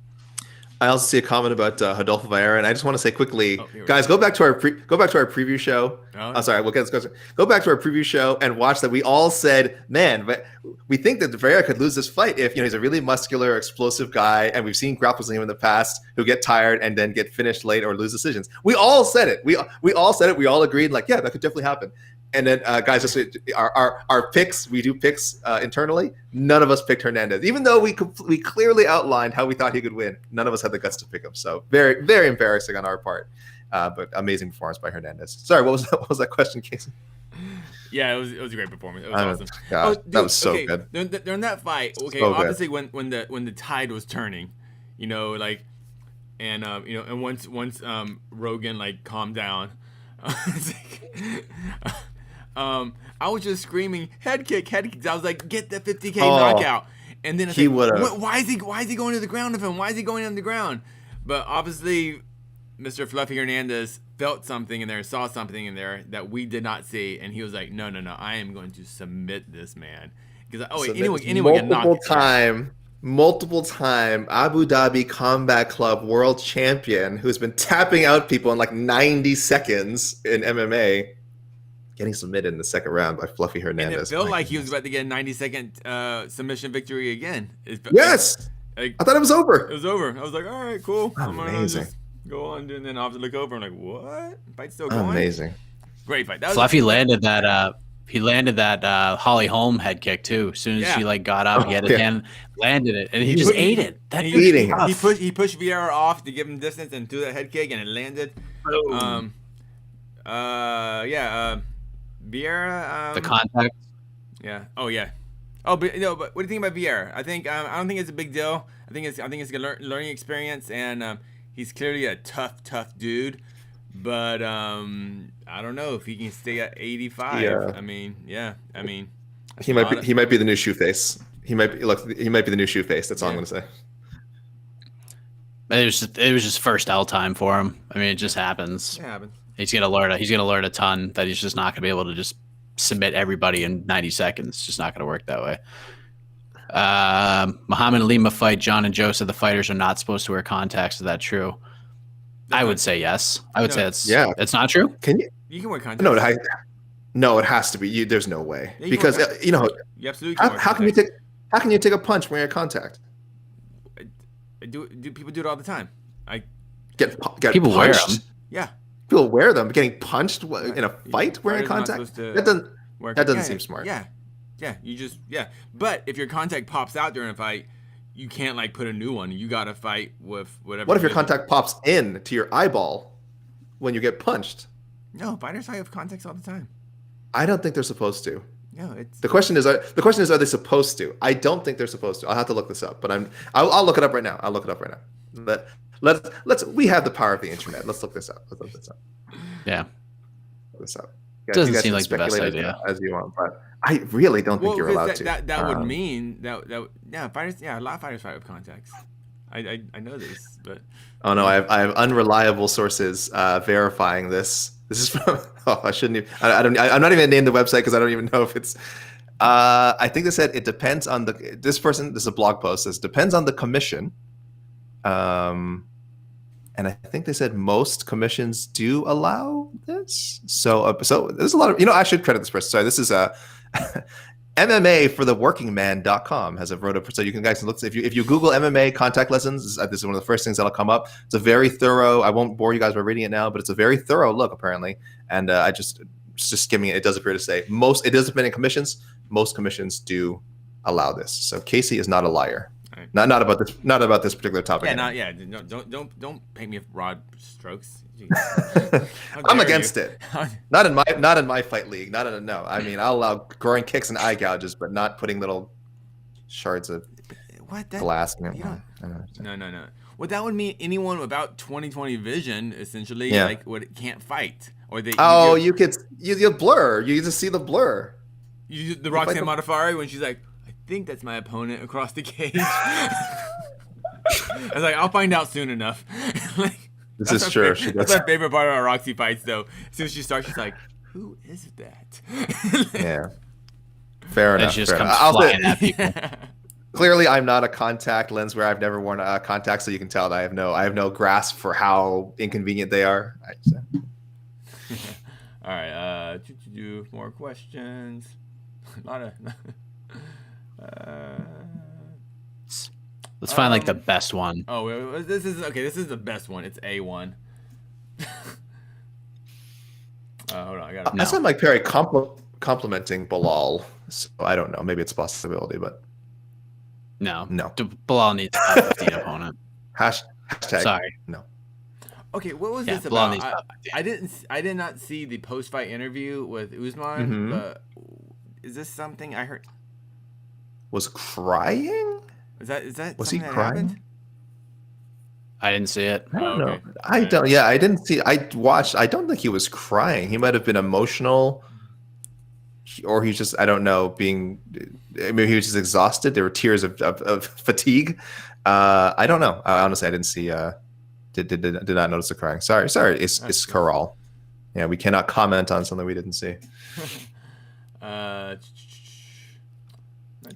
I also see a comment about Rodolfo Vieira, and I just want to say quickly, guys, go back to our preview show. Sorry, let's go back to our preview show and watch that. We all said, man, but we think that Vieira could lose this fight if he's a really muscular, explosive guy, and we've seen grapples in the past who get tired and then get finished late or lose decisions. We all said it. We all said it. We all agreed, that could definitely happen. And then, guys, just our picks, we do picks internally. None of us picked Hernandez, even though we clearly outlined how we thought he could win. None of us had the guts to pick him. So very, very embarrassing on our part. But amazing performance by Hernandez. Sorry, what was that question, Casey? Yeah, it was a great performance. It was awesome. Gosh, that was so good. During that fight, so obviously when the tide was turning, and once Rogan calmed down, I was just screaming head kick. I was like, get the 50K knockout. And then he would have. Why is he going to the ground with him? Why is he going on the ground? But obviously, Mr. Fluffy Hernandez felt something in there, saw something in there that we did not see, and he was like, no, I am going to submit this man. Because anyone get knocked. multiple time Abu Dhabi Combat Club world champion who's been tapping out people in like 90 seconds in MMA, getting submitted in the second round by Fluffy And Hernandez. it felt like he was about to get a 90-second submission victory again. Yes! Like, I thought it was over. it was over. I was like, all right, cool. I'm gonna Amazing. just go on, and then I'll have to look over. I'm like, what? Fight's still going? Amazing. Great fight. That was Fluffy landed that. He landed that Holly Holm head kick too. As soon as she like got up, he had his hand, landed it, and he just ate it. That he, eating it. he pushed Vieira off to give him distance and threw that head kick, and it landed. Vieira. The contact. Yeah. Oh yeah. Oh, but no. But what do you think about Vieira? I think I don't think it's a big deal. I think it's a learning experience, and he's clearly a tough dude. But I don't know if he can stay at 85. Yeah. I mean, He might be the new Shoeface. He might be the new Shoeface. That's all I'm gonna say. It was just first L time for him. I mean, it just happens. It happens. He's gonna learn a ton that he's just not gonna be able to just submit everybody in 90 seconds. It's just not gonna work that way. Muhammad Lima fight. John and Joe said the fighters are not supposed to wear contacts. Is that true? I would say yes. I would say it's not true. Can you? You can wear contacts. No, it has to be. There's no way Yeah, because you absolutely can wear how can you take a punch when you're in contact? Do people do it all the time? Get People wear punched? them. Yeah. People wear them. Getting punched in a fight wearing contact? That doesn't seem smart. Yeah. But if your contact pops out during a fight, you can't like put a new one. You got to fight with whatever. What if your contact pops in to your eyeball when you get punched? No, fighters fight with contacts all the time. I don't think they're supposed to. No, it's The question is, are they supposed to? I don't think they're supposed to. I'll have to look this up, but I'll look it up right now. We have the power of the internet. Let's look this up. Yeah. Look this up. Doesn't you guys seem can like the best speculate idea. As you want, but I really don't think you're allowed to. That would mean that fighters, a lot of fighters fight with contacts. I know this, but oh no, I have unreliable sources verifying this. This is from. Oh, I shouldn't even. I'm not even gonna name the website because I don't even know if it's. I think they said it depends on this person. This is a blog post. Says depends on the commission. And I think they said most commissions do allow this. So there's a lot of. I should credit this person. Sorry, this is MMA for the workingman.com has a wrote so you can guys look if you Google MMA contact lessons, this is one of the first things that'll come up. It's a very thorough. I won't bore you guys by reading it now, but it's a very thorough look apparently. And I just skimming it, it does appear to say it does depend on commissions. Most commissions do allow this. So Casey is not a liar. Right. Not about this particular topic. No, don't paint me with broad strokes. I'm against it. Not in my fight league. No. I mean, I'll allow groin kicks and eye gouges, but not putting little shards of glass. No. Well, that would mean anyone without 20/20 vision, essentially, can't fight, or they. You blur. You just see the blur. The Roxanne Modafferi when she's like, I think that's my opponent across the cage. I was like, I'll find out soon enough. This is true. That's my favorite part of our Roxy fights, though. As soon as she starts, she's like, "Who is that?" Yeah. Fair enough. She just comes flying at people. Clearly, I'm not a contact lens where I've never worn a contact, so you can tell that I have no grasp for how inconvenient they are. All right. Do more questions. A lot of. Let's find like the best one. Oh, this is okay. This is the best one. It's A1. Hold on, I got it. I sound like Perry complimenting Bilal. So I don't know. Maybe it's a possibility, but no. Bilal needs a top 15 opponent. Hashtag. Sorry. No. Okay, what was this Bilal about? I did not see the post-fight interview with Usman. Mm-hmm. But is this something I heard? Was crying? Is that was he that crying? Happened? I didn't see it. I don't know. I don't. Yeah, I didn't see. I watched. I don't think he was crying. He might have been emotional, or he's just. I don't know. Maybe he was just exhausted. There were tears of fatigue. I don't know. Honestly, I didn't see. Did not notice the crying. Sorry. It's Corral. Yeah, we cannot comment on something we didn't see.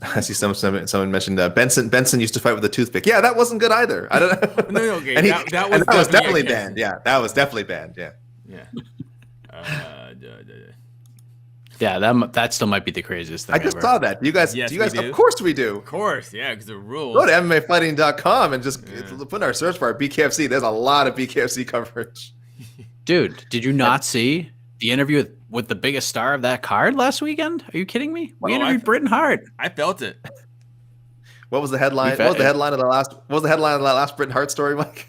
I see someone mentioned Benson used to fight with a toothpick. Yeah, that wasn't good either. I don't know. No, okay. And that was definitely banned. Yeah, that was definitely banned. Yeah. Yeah. Yeah, that still might be the craziest thing I just ever. saw that. Yes, Do you guys? we do. Of course we do. Of course, yeah, because the rules. Go to MMAfighting.com and just put in our search bar BKFC. There's a lot of BKFC coverage. Dude, did you not see the interview with the biggest star of that card last weekend? Are you kidding me? We interviewed Britton Hart. I felt it. What was the headline? What was the headline of the last Britton Hart story, Mike?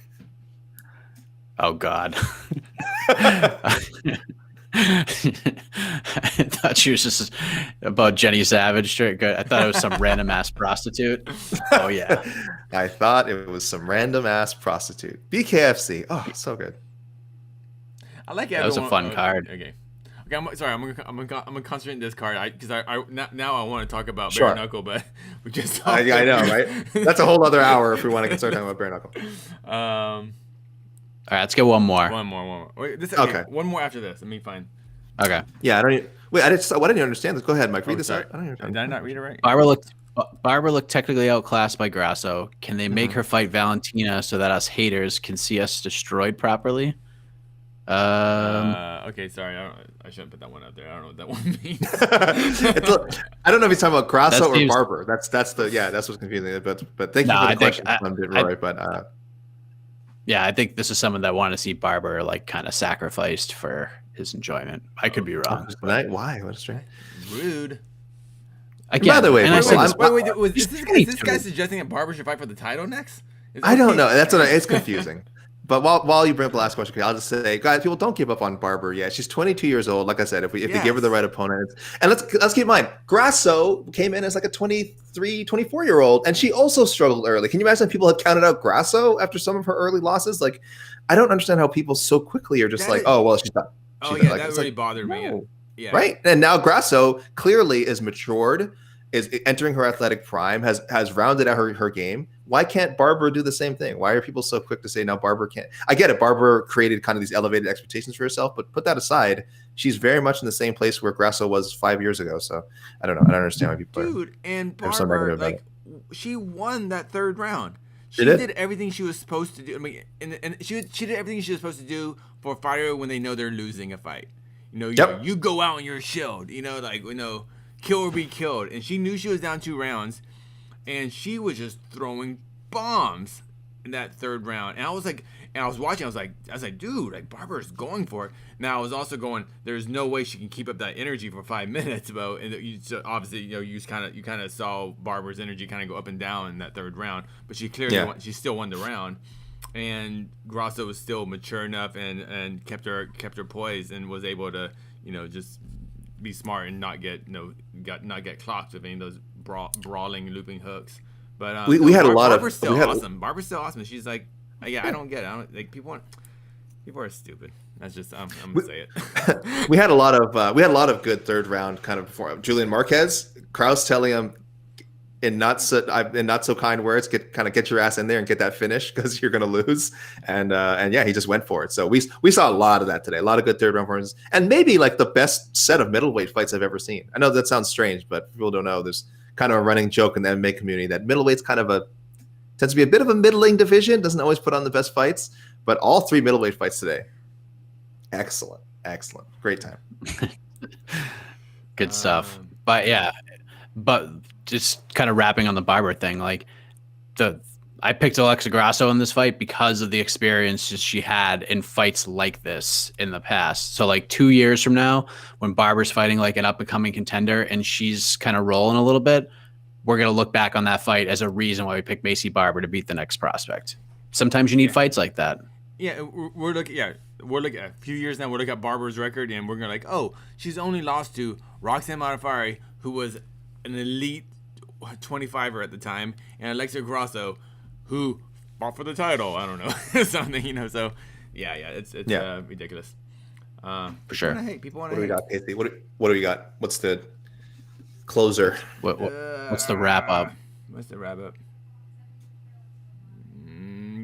Oh God. I thought you was just about Jenny Savage. I thought it was some random ass prostitute. Oh yeah. I thought it was some random ass prostitute. BKFC. Oh, so good. I like it. That was a fun card. Okay. I'm sorry. I'm gonna concentrate on this card. Because now I want to talk about Sure. bare knuckle, but we just. I know, right? That's a whole other hour if we want to start talking about bare knuckle. All right, let's get one more. One more. Wait, Okay. One more after this. I mean, fine. Okay. Yeah, why didn't you understand this? Go ahead, Mike. Read this Sorry. out. I don't even Did I not read it right? Barber looked technically outclassed by Grasso. Can they make her fight Valentina so that us haters can see us destroyed properly? Okay, sorry. I shouldn't put that one out there. I don't know what that one means. I don't know if he's talking about Grasso or seems- Barber. That's what's confusing. But thank you for the question, Roy. Yeah, I think this is someone that wanted to see Barber like kind of sacrificed for his enjoyment. I could be wrong. Why? What a strange. Rude. Again, by the way, and I said this- Wait. Is this guy suggesting that Barber should fight for the title next? I don't know. It's confusing. But while you bring up the last question, I'll just say, guys, people don't give up on Barber yet. She's 22 years old. Like I said, if we give her the right opponent, and let's keep in mind, Grasso came in as like a 23, 24-year-old, and she also struggled early. Can you imagine if people had counted out Grasso after some of her early losses? Like, I don't understand how people so quickly are just she's done. That really bothered me. No. Yeah. Right. And now Grasso clearly is matured, is entering her athletic prime, has rounded out her game. Why can't Barber do the same thing? Why are people so quick to say now Barber can't? I get it. Barber created kind of these elevated expectations for herself, but put that aside, she's very much in the same place where Grasso was 5 years ago. So I don't know. I don't understand why people and are so negative Barber, about it. she won that third round. She did everything she was supposed to do. I mean, and she did everything she was supposed to do for a fighter when they know they're losing a fight. You go out and you're shelled. Kill or be killed. And she knew she was down 2 rounds, and she was just throwing bombs in that third round. And I was watching. I was like, dude, like Barber is going for it. Now I was also going, there's no way she can keep up that energy for 5 minutes, bro. And obviously, you kind of saw Barber's energy kind of go up and down in that third round, but she clearly won, she still won the round. And Grasso was still mature enough and kept her poised and was able to just be smart and not get clocked with any of those brawling looping hooks. But we had Barber's still awesome. Barber's still awesome. She's like, I don't get it. I don't like people are stupid. That's just I'm gonna say it. we had a lot of good third round kind of before. Julian Marquez, Krause telling him in not so kind words, get your ass in there and get that finish because you're gonna lose. And yeah, he just went for it. So we saw a lot of that today. A lot of good third round performances, and maybe like the best set of middleweight fights I've ever seen. I know that sounds strange, but people don't know. There's kind of a running joke in the MMA community that middleweight's tends to be a bit of a middling division. Doesn't always put on the best fights, but all 3 middleweight fights today, excellent, great time. Good stuff. But just kind of wrapping on the Barber thing, like I picked Alexa Grasso in this fight because of the experiences she had in fights like this in the past. So like 2 years from now, when Barber's fighting like an up and coming contender and she's kind of rolling a little bit, we're going to look back on that fight as a reason why we picked Maycee Barber to beat the next prospect. Sometimes you need fights like that. Yeah, we're looking at a few years now. We're looking at Barber's record, and we're gonna she's only lost to Roxanne Modafferi, who was an elite 25er at the time, and Alexa Grasso, who fought for the title. I don't know something, So yeah, it's ridiculous. For sure. People want What to. do we got, Casey? What do we got? What's the closer? What's the wrap up? What's the wrap up?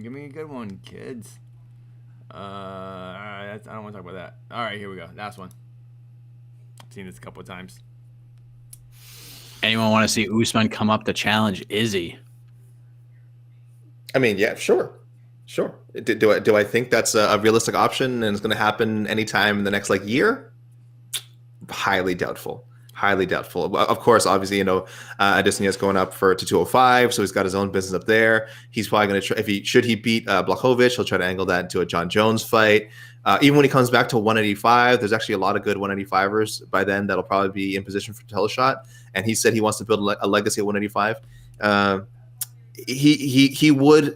Give me a good one, kids. All right, I don't want to talk about that. All right, here we go. Last one. I've seen this a couple of times. Anyone want to see Usman come up to challenge Izzy? I mean, yeah, sure. Do I think that's a realistic option and it's going to happen anytime in the next like year? Highly doubtful. Highly doubtful. Of course, obviously, Adesanya is going up to 205, so he's got his own business up there. He's probably going to try, should he beat Blachowicz, he'll try to angle that into a John Jones fight. Even when he comes back to 185, there's actually a lot of good 185ers by then that'll probably be in position for Teleshot. And he said he wants to build a legacy at 185. He would.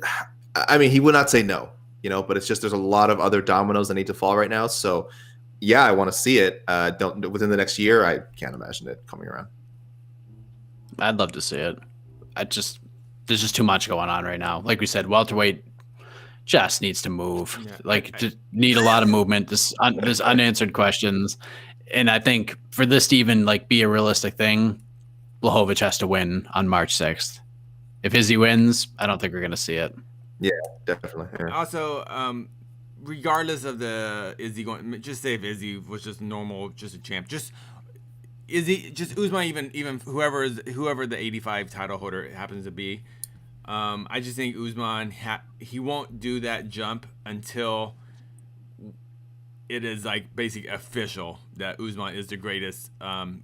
I mean, he would not say no, but it's just there's a lot of other dominoes that need to fall right now. So, yeah, I want to see it. Don't within the next year. I can't imagine it coming around. I'd love to see it. There's just too much going on right now. Like we said, welterweight just needs to move. Yeah, just need a lot of movement. There's unanswered questions, and I think for this to even be a realistic thing, Blachowicz has to win on March 6th. If Izzy wins, I don't think we're going to see it. Yeah, definitely. Yeah. Also, regardless of the Izzy going, just say if Izzy was just normal, just a champ, just Izzy, just Usman, even whoever the 85 title holder happens to be. I just think Usman he won't do that jump until it is basically official that Usman is the greatest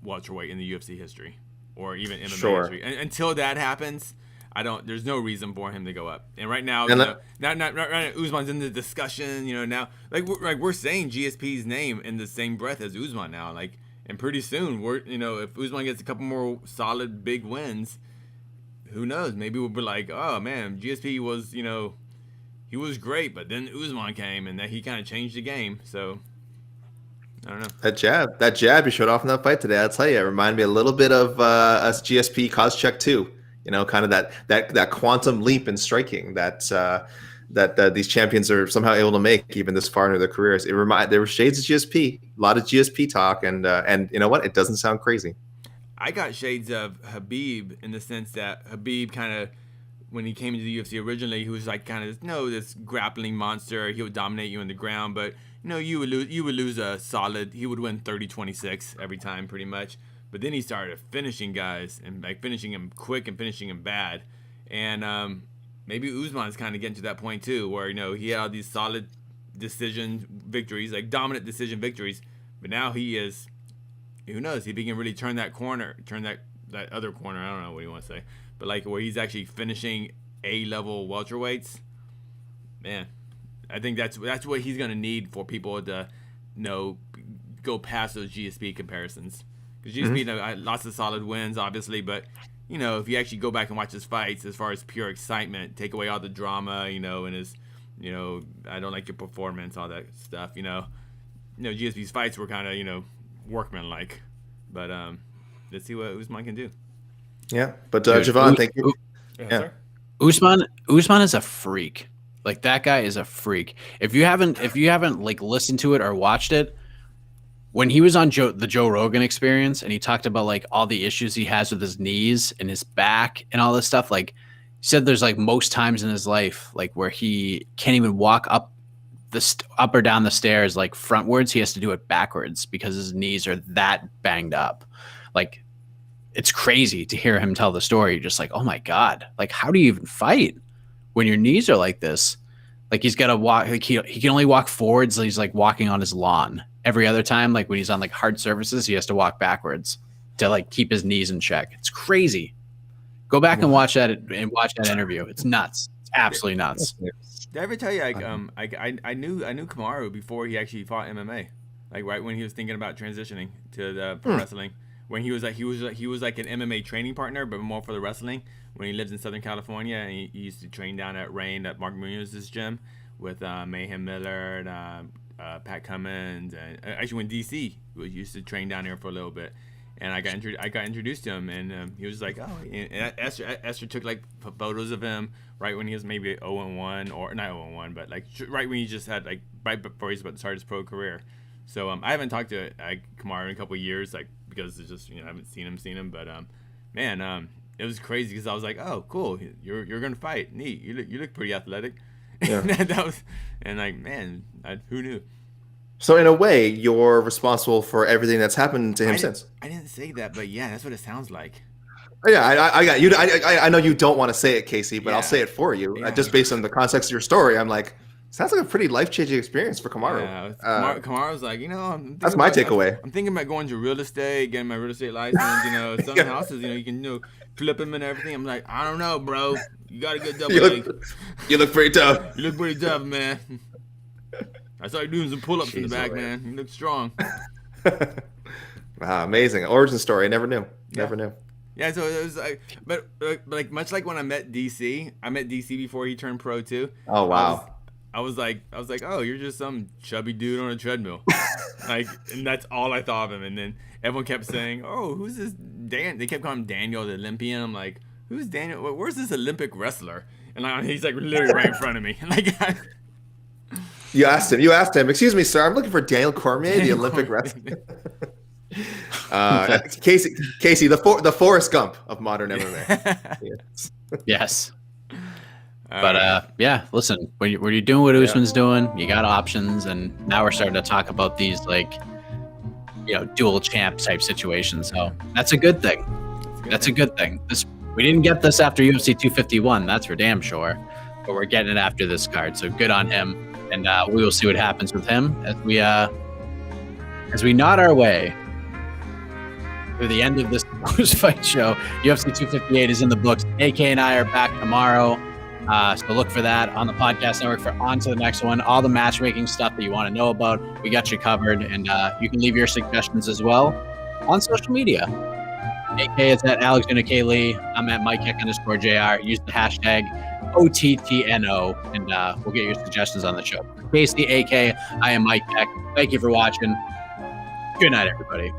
welterweight in the UFC history or even MMA history. And until that happens, there's no reason for him to go up. And right now, right now, Usman's in the discussion. Now, we're saying GSP's name in the same breath as Usman now. And pretty soon, if Usman gets a couple more solid big wins, who knows? Maybe we'll be like, oh man, GSP was, he was great, but then Usman came and that he kind of changed the game. So I don't know. That jab you showed off in that fight today, I'll tell you, it reminded me a little bit of us GSP Koscheck too. Kind of that quantum leap in striking that these champions are somehow able to make even this far into their careers. There were shades of GSP, a lot of GSP talk, and you know what? It doesn't sound crazy. I got shades of Khabib in the sense that Khabib kind of, when he came into the UFC originally, he was this grappling monster. He would dominate you on the ground, but you would lose a solid. He would win 30-26 every time, pretty much. But then he started finishing guys and finishing him quick and finishing him bad. And maybe Usman's kind of getting to that point too, where he had all these solid decision victories, dominant decision victories. But now he is, who knows, if he can really turn that other corner. I don't know what you want to say, but where he's actually finishing A-level welterweights. Man, I think that's what he's gonna need for people to go past those GSP comparisons. Because GSP, lots of solid wins, obviously, but if you actually go back and watch his fights, as far as pure excitement, take away all the drama, and his, I don't like your performance, all that stuff, GSP's fights were kind of, workmanlike, but let's see what Usman can do. Yeah, but Javon, thank you. Yeah. Usman is a freak. That guy is a freak. If you haven't listened to it or watched it, when he was on the Joe Rogan Experience and he talked about all the issues he has with his knees and his back and all this stuff, he said there's most times in his life where he can't even walk up up or down the stairs frontwards. He has to do it backwards because his knees are that banged up. It's crazy to hear him tell the story. You're just oh my God, how do you even fight when your knees are like this? He's got to walk, he can only walk forwards. He's walking on his lawn. Every other time, when he's on hard surfaces, he has to walk backwards to keep his knees in check. It's crazy. Go back and watch that interview. It's nuts. It's absolutely nuts. Did I ever tell you I knew Kamaru before he actually fought MMA, right when he was thinking about transitioning to the pro wrestling, when he was an MMA training partner, but more for the wrestling. When he lived in Southern California, and he used to train down at Rain at Mark Munoz's gym with Mayhem Miller and Pat Cummins, and actually when DC used to train down here for a little bit, and I got introduced to him, and he was oh, and Esther took photos of him right when he was maybe 0-1 or not 0-1, but right when he just had right before he's about to start his pro career. So I haven't talked to Kamaru in a couple of years, because it's just I haven't seen him, but man, it was crazy because I was oh cool, you're gonna fight, neat, you look pretty athletic. Yeah. That was, and man, who knew? So in a way, you're responsible for everything that's happened to him since. I didn't say that, but yeah, that's what it sounds like. Yeah, I got you. I know you don't want to say it, Casey, but I'll Yeah. say it for you. Yeah. Just based on the context of your story, I'm like, sounds like a pretty life-changing experience for Kamaru. Yeah, Kamaru's like, that's my takeaway. I'm thinking about going to real estate, getting my real estate license. Some houses, you can flip them and everything. I'm like, I don't know, bro. You got to get double. You look pretty tough. You look pretty tough, man. I saw you doing some pull-ups in the back, man. You look strong. Wow, amazing origin story. I never knew. Never knew. Yeah, so it was like, but like much like when I met DC before he turned pro too. Oh wow. I was like, oh, you're just some chubby dude on a treadmill, and that's all I thought of him. And then everyone kept saying, oh, who's this Dan? They kept calling him Daniel the Olympian. I'm like, who's Daniel? Where's this Olympic wrestler? And he's like literally right in front of me. You asked him. Excuse me, sir. I'm looking for Daniel Cormier, the Olympic wrestler. Casey, the Forrest Gump of modern MMA. Yes. But yeah, listen, when you're doing what Usman's doing, you got options, and now we're starting to talk about these dual champ type situations. So that's a good thing. That's a good thing. We didn't get this after UFC 251, that's for damn sure, but we're getting it after this card. So good on him, and we will see what happens with him as we nod our way through the end of this post-fight show. UFC 258 is in the books. AK and I are back tomorrow. So look for that on the podcast network for On to the Next One. All the matchmaking stuff that you want to know about, we got you covered. And you can leave your suggestions as well on social media. AK is at Alexander K. Lee. I'm at MikeHeck_JR. Use the hashtag OTTNO, and we'll get your suggestions on the show. Casey, AK, I am Mike Heck. Thank you for watching. Good night, everybody.